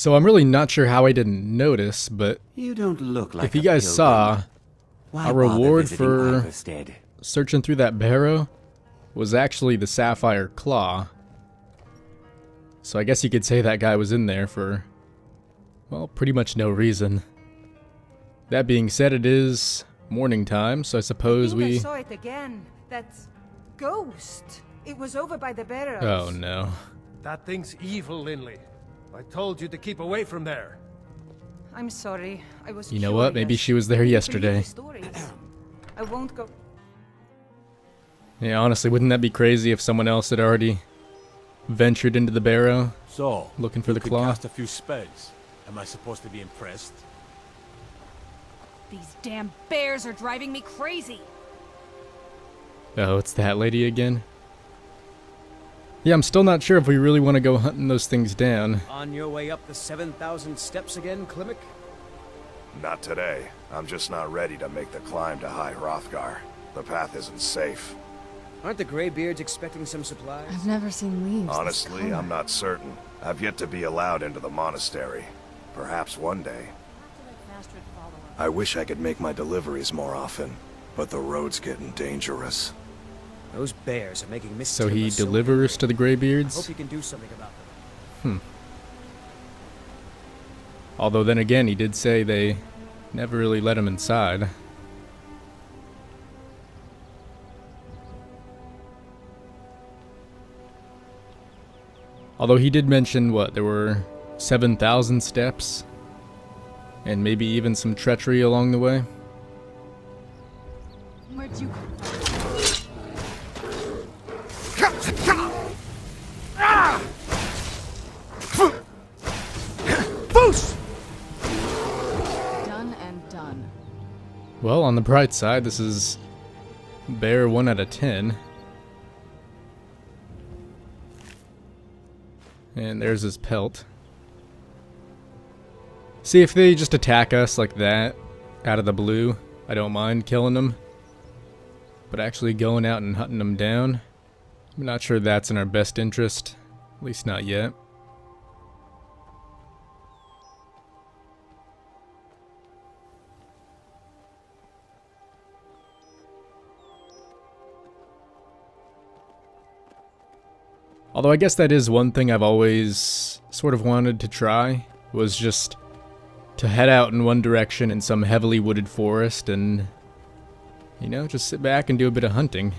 So I'm really not sure how I didn't notice, but You don't look like if you a guys pilgrim. saw, Why a bother reward visiting for Iverstead? searching through that barrow was actually the sapphire claw. So I guess you could say that guy was in there for, well, pretty much no reason. That being said, it is morning time, so I suppose I saw it again. That ghost. It was over by the barrows. Oh no. That thing's evil, Linley. I told you to keep away from there. I'm sorry. I was You know what? Maybe curious. she was there Believe yesterday. the stories. I won't go. Yeah, honestly, wouldn't that be crazy if someone else had already ventured into the barrow So, looking for the could claw? cast a few spells. Am I supposed to be impressed? These damn bears are driving me crazy. Oh, it's that lady again? Yeah, I'm still not sure if we really want to go hunting those things down. On your way up the 7,000 steps again, Klimek? Not today. I'm just not ready to make the climb to High Hrothgar. The path isn't safe. Aren't the Greybeards expecting some supplies? I've never seen leaves this Honestly, color. I'm not certain. I've yet to be allowed into the monastery. Perhaps one day. I wish I could make my deliveries more often, but the road's getting dangerous. Those bears are making Miss So he Timber delivers to the Hope Greybeards? you can do something about them. Although then again, he did say they never really let him inside. Although he did mention, what, there were 7,000 steps? And maybe even some treachery along the way? Where'd you... Done and done. Well, on the bright side, this is bear 1 out of 10. And there's his pelt. See, if they just attack us like that, out of the blue, I don't mind killing them. But actually going out and hunting them down, I'm not sure that's in our best interest. At least not yet. Although I guess that is one thing I've always sort of wanted to try, was just to head out in one direction in some heavily wooded forest and, you know, just sit back and do a bit of hunting.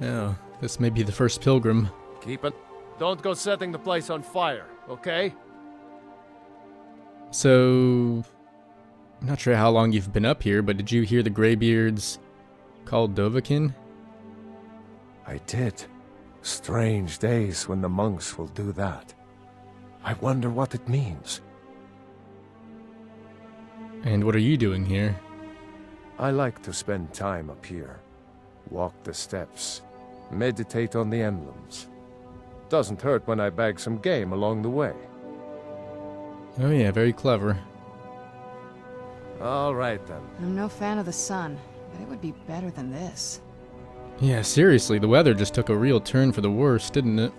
Oh, this may be the first pilgrim. Keep it. Don't go setting the place on fire, okay? So, I'm not sure how long you've been up here, but did you hear the Greybeards called Dovahkiin? I did. Strange days when the monks will do that. I wonder what it means. And what are you doing here? I like to spend time up here. Walk the steps. Meditate on the emblems. Doesn't hurt when I bag some game along the way. Oh yeah, very clever. All right then. I'm no fan of the sun, but it would be better than this. Yeah, seriously, the weather just took a real turn for the worse, didn't it?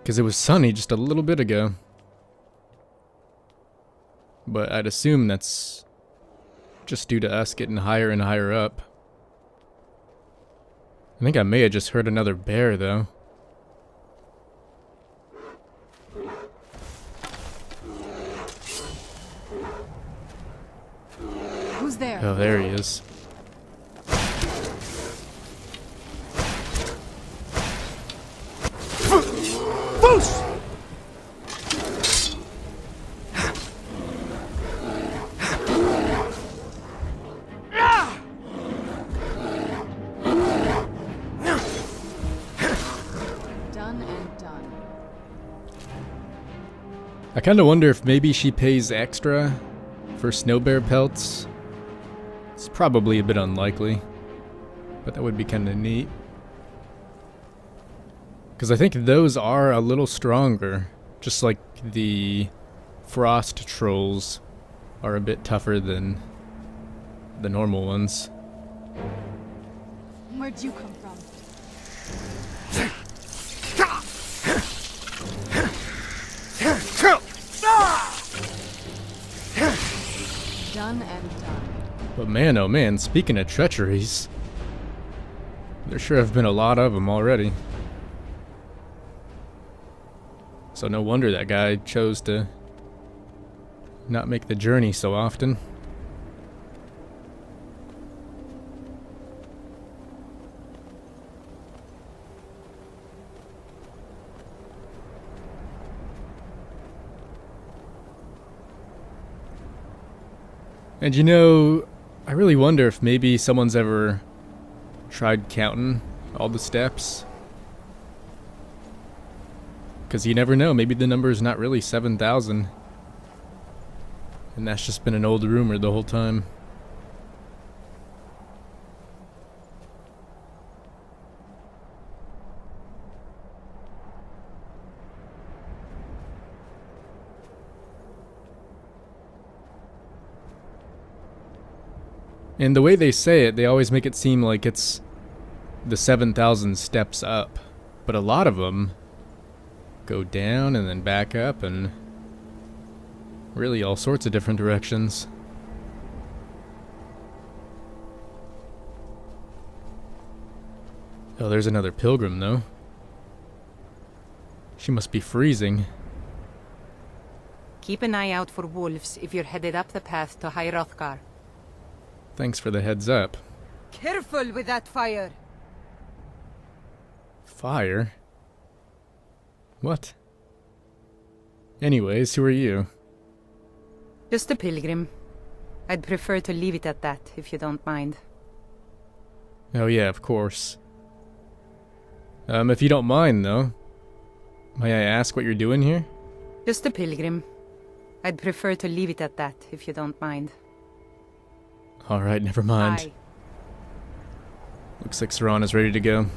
Because it was sunny just a little bit ago. But I'd assume that's just due to us getting higher and higher up. I think I may have just heard another bear, though. Who's there? Oh, there he is. Done and done. I kind of wonder if maybe she pays extra for snow bear pelts. It's probably a bit unlikely, but that would be kind of neat. Because I think those are a little stronger, just like the frost trolls are a bit tougher than the normal ones. Where'd you come from? Done and done. But man, oh man, speaking of treacheries, there sure have been a lot of them already. So no wonder that guy chose to not make the journey so often. And you know, I really wonder if maybe someone's ever tried counting all the steps. Because you never know, maybe the number is not really 7,000. And that's just been an old rumor the whole time. And the way they say it, they always make it seem like it's the 7,000 steps up. But a lot of them go down and then back up and really all sorts of different directions. Oh, there's another pilgrim though. She must be freezing. Keep an eye out for wolves if you're headed up the path to High Hrothgar. Thanks for the heads up. Careful with that fire. Fire? What? Anyways, who are you? Just a pilgrim. I'd prefer to leave it at that, if you don't mind. Oh yeah, of course. If you don't mind though, may I ask what you're doing here? Just a pilgrim. I'd prefer to leave it at that, if you don't mind. Alright, never mind. Aye. Looks like Saran is ready to go.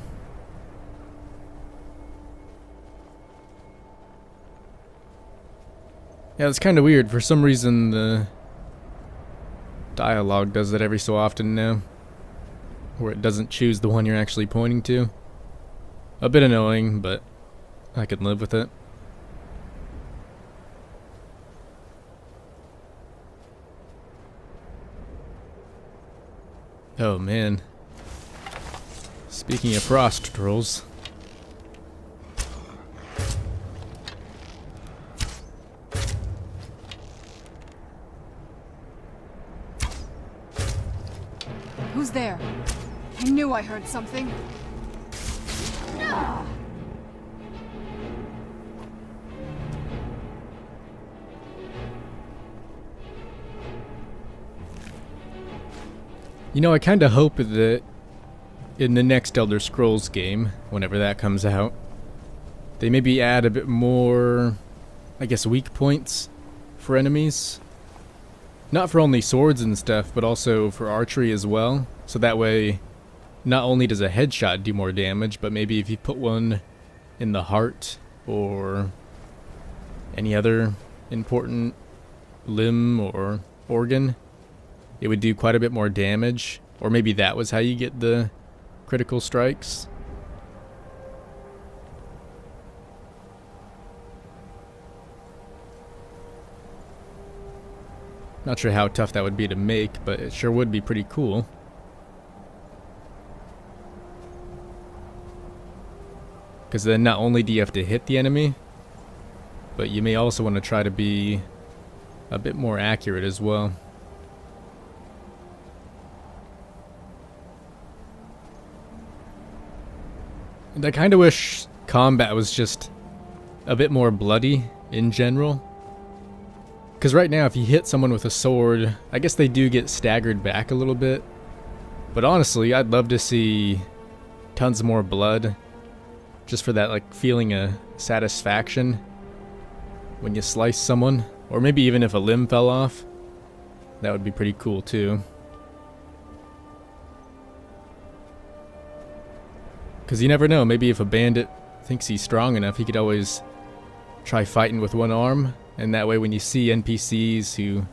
Yeah, it's kind of weird. For some reason, the dialogue does that every so often now, where it doesn't choose the one you're actually pointing to. A bit annoying, but I can live with it. Oh man. Speaking of frost trolls. Who's there? I knew I heard something. You know, I kind of hope that in the next Elder Scrolls game, whenever that comes out, they maybe add a bit more, I guess, weak points for enemies. Not for only swords and stuff, but also for archery as well. So that way, not only does a headshot do more damage, but maybe if you put one in the heart or any other important limb or organ, it would do quite a bit more damage. Or maybe that was how you get the critical strikes. Not sure how tough that would be to make, but it sure would be pretty cool. Because then not only do you have to hit the enemy, but you may also want to try to be a bit more accurate as well. And I kind of wish combat was just a bit more bloody in general. Because right now, if you hit someone with a sword, I guess they do get staggered back a little bit. But honestly, I'd love to see tons more blood. Just for that, like, feeling of satisfaction when you slice someone. Or maybe even if a limb fell off. That would be pretty cool too. Because you never know, maybe if a bandit thinks he's strong enough, he could always try fighting with one arm. And that way when you see NPCs who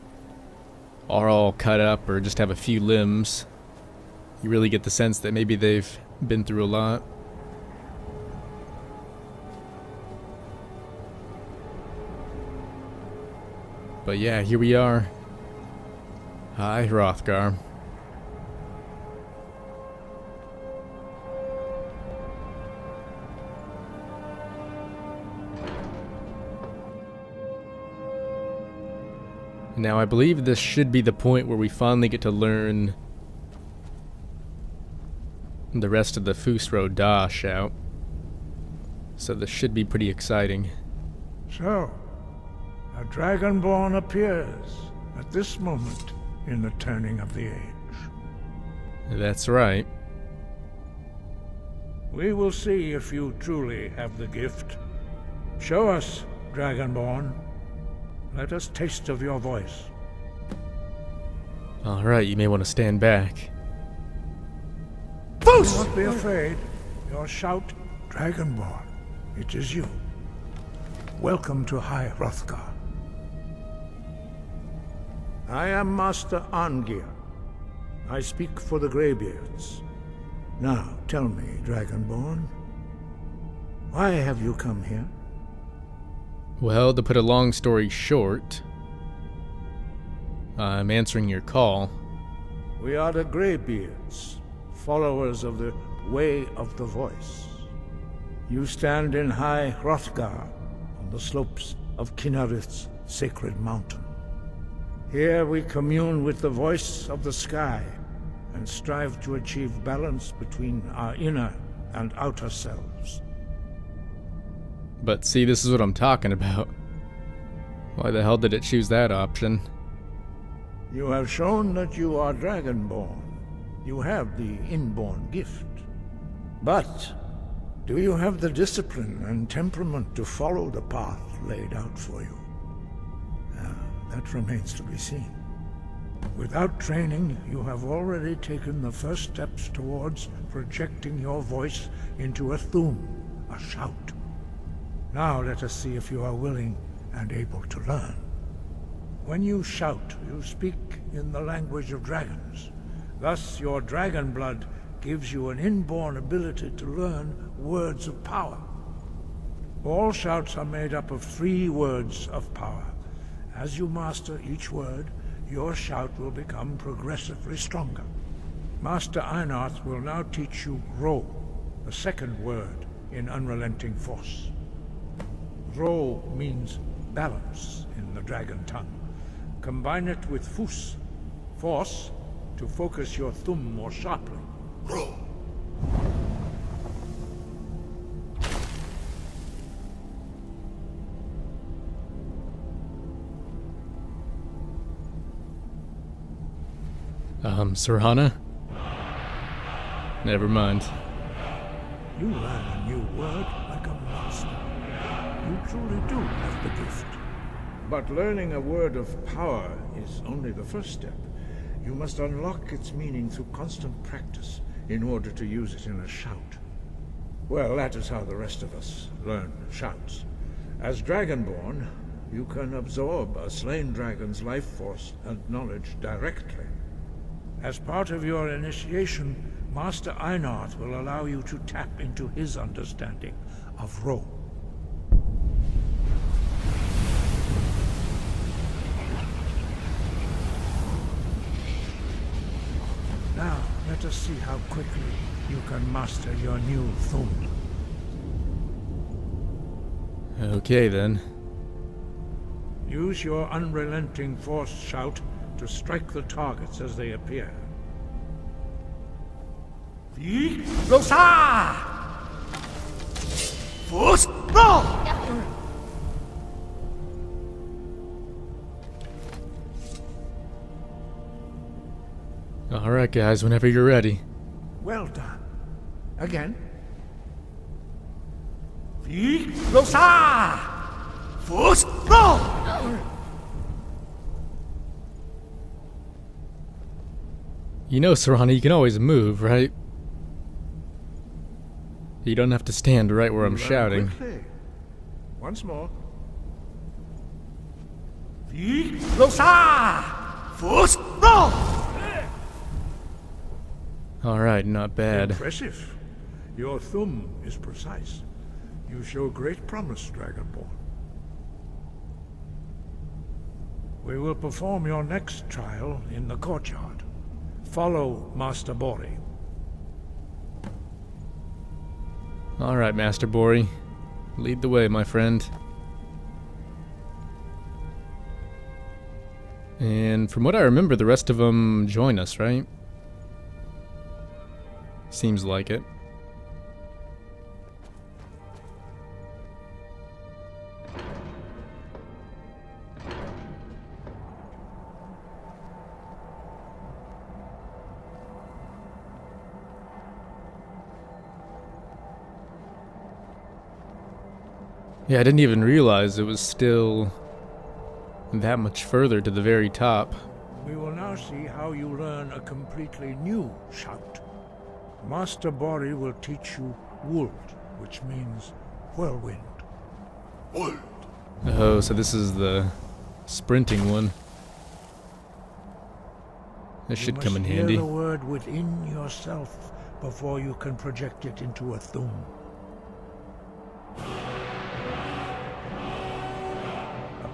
are all cut up or just have a few limbs. You really get the sense that maybe they've been through a lot. But yeah, here we are. Hi, Hrothgar. Now, I believe this should be the point where we finally get to learn the rest of the Fusro Da shout. So this should be pretty exciting. So, a Dragonborn appears at this moment in the turning of the age. That's right. We will see if you truly have the gift. Show us, Dragonborn. Let us taste of your voice. Alright, you may want to stand back. Do not be afraid. Your shout, Dragonborn. It is you. Welcome to High Hrothgar. I am Master Arngir. I speak for the Greybeards. Now, tell me, Dragonborn, why have you come here? Well, to put a long story short, I'm answering your call. We are the Greybeards, followers of the Way of the Voice. You stand in High Hrothgar, on the slopes of Kinnarith's sacred mountain. Here we commune with the voice of the sky, and strive to achieve balance between our inner and outer selves. But see, this is what I'm talking about. Why the hell did it choose that option? You have shown that you are Dragonborn. You have the inborn gift. But do you have the discipline and temperament to follow the path laid out for you? That remains to be seen. Without training, you have already taken the first steps towards projecting your voice into a thum, a shout. Now let us see if you are willing and able to learn. When you shout, you speak in the language of dragons. Thus, your dragon blood gives you an inborn ability to learn words of power. All shouts are made up of 3 words of power. As you master each word, your shout will become progressively stronger. Master Einarth will now teach you Ro, the second word in Unrelenting Force. Ro means balance in the dragon tongue. Combine it with Fus, force, to focus your thumb more sharply. Ro! Serhana? Never mind. You learn a new word like a monster. You truly do have the gift. But learning a word of power is only the first step. You must unlock its meaning through constant practice in order to use it in a shout. Well, that is how the rest of us learn shouts. As Dragonborn, you can absorb a slain dragon's life force and knowledge directly. As part of your initiation, Master Einarth will allow you to tap into his understanding of Ro. Now, let us see how quickly you can master your new thum. Okay, then. Use your unrelenting force shout to strike the targets as they appear. Losa! Force! Roll! Alright, guys, whenever you're ready. Well done. Again. Losa! Force! Roll! You know, Serhana, you can always move, right? You don't have to stand right where I'm shouting. Quickly. Once more. Losa! Alright, not bad. Impressive. Your thumb is precise. You show great promise, Dragonborn. We will perform your next trial in the courtyard. Follow Master Bori. Alright, Master Bori. Lead the way, my friend. And from what I remember, the rest of them join us, right? Seems like it. Yeah, I didn't even realize it was still that much further to the very top. We will now see how you learn a completely new shout. Master Bori will teach you Wold, which means whirlwind. Wold. Oh, so this is the sprinting one. This should come in handy. You must hear the word within yourself before you can project it into a thum.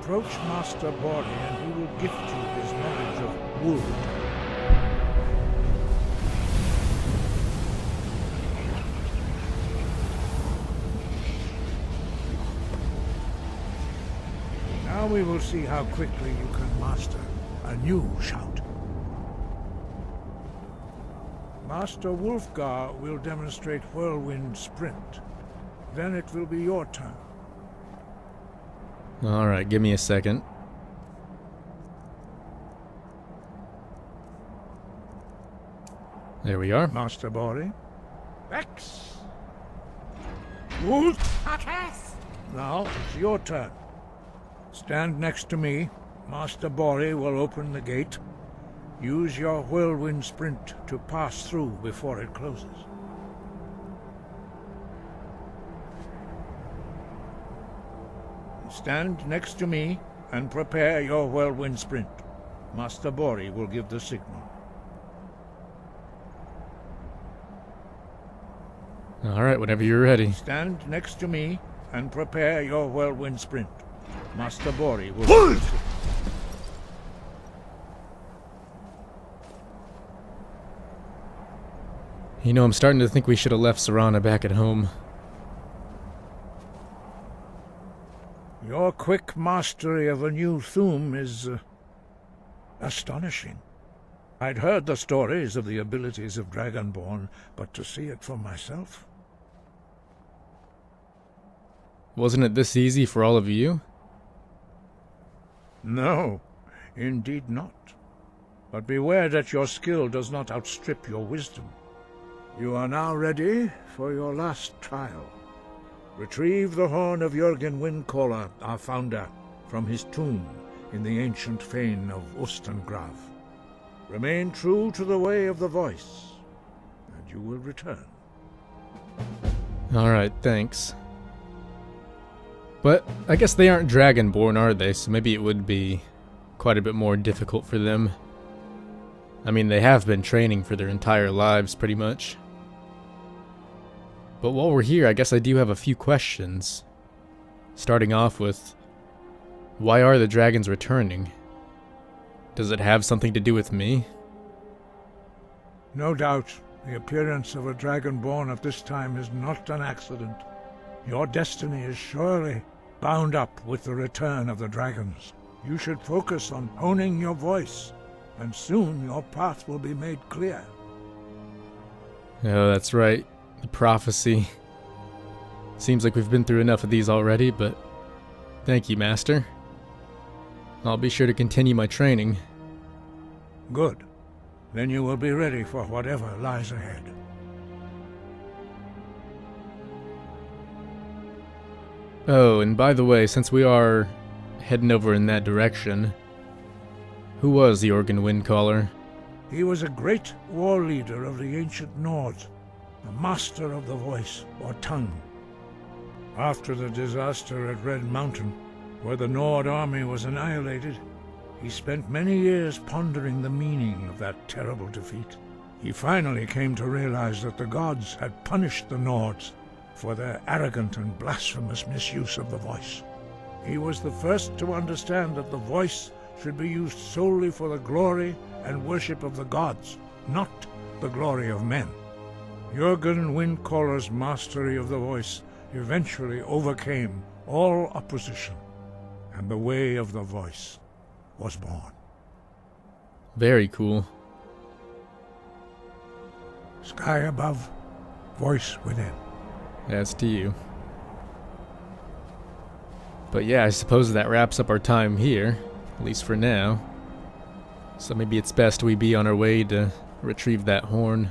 Approach Master Bori and he will gift you his knowledge of Wold. Now we will see how quickly you can master a new shout. Master Wulfgar will demonstrate Whirlwind Sprint. Then it will be your turn. Alright, give me a second. There we are. Master Bori. X. Wolf. Now it's your turn. Stand next to me. Master Bori will open the gate. Use your whirlwind sprint to pass through before it closes. Stand next to me and prepare your whirlwind sprint. Master Bori will give the signal. Alright, whenever you're ready. Stand next to me and prepare your whirlwind sprint. Master Bori will give the signal. You know, I'm starting to think we should have left Serana back at home. Your quick mastery of a new thum is astonishing. I'd heard the stories of the abilities of Dragonborn, but to see it for myself... Wasn't it this easy for all of you? No, indeed not. But beware that your skill does not outstrip your wisdom. You are now ready for your last trial. Retrieve the horn of Jürgen Windcaller, our founder, from his tomb in the ancient fane of Ustengrav. Remain true to the way of the voice, and you will return. Alright, thanks. But I guess they aren't Dragonborn, are they? So maybe it would be quite a bit more difficult for them. I mean, they have been training for their entire lives, pretty much. But while we're here, I guess I do have a few questions. Starting off with, why are the dragons returning? Does it have something to do with me? No doubt, the appearance of a Dragonborn at this time is not an accident. Your destiny is surely bound up with the return of the dragons. You should focus on honing your voice, and soon your path will be made clear. Oh, that's right. The prophecy. Seems like we've been through enough of these already, but thank you, Master. I'll be sure to continue my training. Good. Then you will be ready for whatever lies ahead. Oh, and by the way, since we are heading over in that direction, who was the Jürgen Windcaller? He was a great war leader of the ancient Nords, a master of the voice, or tongue. After the disaster at Red Mountain, where the Nord army was annihilated, He spent many years pondering the meaning of that terrible defeat. He finally came to realize that the gods had punished the Nords for their arrogant and blasphemous misuse of the voice. He was the first to understand that the voice should be used solely for the glory and worship of the gods, not the glory of men. Jurgen Windcaller's mastery of the voice eventually overcame all opposition, and the way of the voice was born. Very cool. Sky above, voice within. As to you. But yeah, I suppose that wraps up our time here, at least for now. So maybe it's best we be on our way to retrieve that horn.